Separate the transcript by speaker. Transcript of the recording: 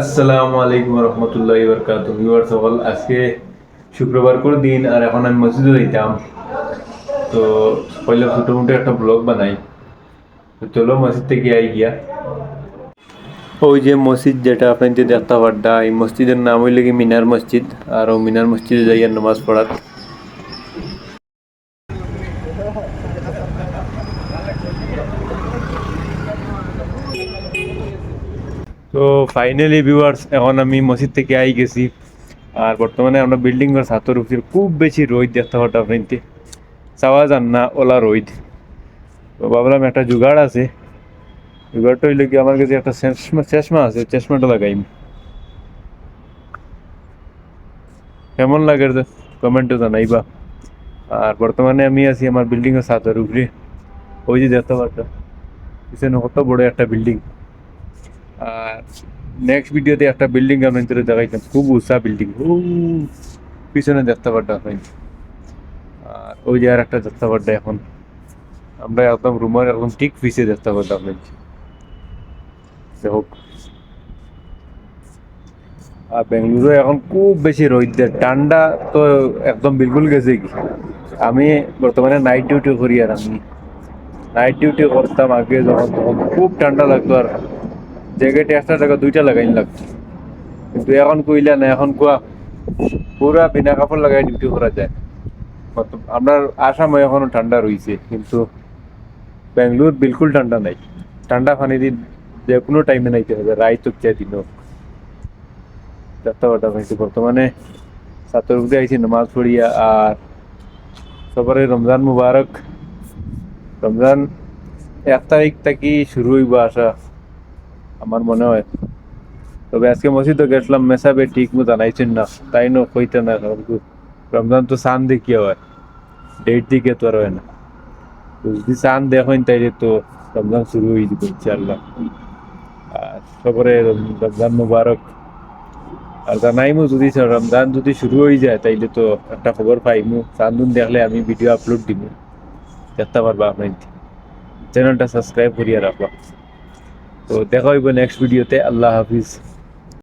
Speaker 1: আসসালামু আলাইকুম রহমতুল্লাহি বরকাত ভিউয়ার সকল আজকে শুক্রবার করে দিন আর এখন আমি মসজিদে যাইতাম। তো পয়লা ছোটো মোটো একটা ব্লগ বানাই। তো চলো মসজিদ থেকে আই গিয়া ওই যে মসজিদ যেটা আপনি যে দেখতে পাড্ডা এই মসজিদের নাম হইলে কি মিনার মসজিদ। আর ও মিনার মসজিদে যাইয়া নামাজ পড়ার। তো ফাইনালি ভিউয়ার্স এখন আমি মসজিদ থেকে আই গেছি। আর বর্তমানে আমরা বিল্ডিং এর ছাতের উপরে খুব বেশি রোদ দেখতে পারতাম আপনাদের চাওয়া যান না ওলা রোদ। তো ভাবলাম একটা জুগাড় আছে, জুগাড়টা হইলে কি আমার কাছে একটা চশমা আছে, চশমাটা লাগাইম। কেমন লাগে কমেন্টে জানাইবা। আর বর্তমানে আমি আছি আমার বিল্ডিং এর ছাতের উপরে, ওই যে দেখতে পারতাম পিছনে কত বড় একটা বিল্ডিং। আর নেক্সট ভিডিওতে একটা বিল্ডিং আপনাদের দেখাইতাম, খুব উঁচা বিল্ডিং ও পিছনে দেখতে পারতাম আপনি। আর ওই যে আর একটা দেখতে পারতাম এখন আমরা একদম রুমের একদম ঠিক পিছিয়ে দেখতে পারতাম আপনি। হোক আর বেঙ্গালুরু এখন খুব বেশি রোদ দেয়, ঠান্ডা তো একদম বিলকুল গেছে কি। আমি বর্তমানে নাইট ডিউটি করি আর আমি নাইট ডিউটি করতাম আগে যখন, তখন খুব ঠান্ডা লাগতো আর জ্যাকেটে একটা টাকা দুইটা লাগাইন লাগতো। কিন্তু এখন কইলা না, এখন কোয়া পুরা বিনা কাপড় লাগাই ডিউটি করা যায়। আপনার আসামে এখনো ঠান্ডা রয়েছে কিন্তু বেঙ্গালুর বিলকুল ঠান্ডা নাই। ঠান্ডা পানি দিন যে কোনো টাইমে নাইতে হবে, রাইত হোক চাই দিন হোক। দেখতে পারতাম হয়েছে বর্তমানে ছাত্র উঠে আইছি নামাজ পড়িয়া। আর সবারে রমজান মুবারক। রমজান 1 তারিখ থেকে শুরু হইব আসা আমার মনে হয়। তবে আজকে মসজিদে গেছিলাম, মেসাবে ঠিক মতো জানাইছেন না, তাই না কইতে না কিন্তু রমজান তো চাঁদ দেখিয়া হয়, ডেট দিকে তো আর হয় না। তো যদি চাঁদ দেখেন তাইলে তো রমজান শুরু হয়ে দিব ইনশাআল্লাহ। আর সবারে রমজান মুবারক। আর জানাইমু যদি রমজান যদি শুরু হয়ে যায় তাইলে তো একটা খবর পাইমু, চান্দুন দেখলে আমি ভিডিও আপলোড দিব, দেখতে পারবা আপনার। চ্যানেলটা সাবস্ক্রাইব করিয়া রাখবা। তো দেখা হইব নেক্সট ভিডিওতে। আল্লাহ হাফিজ।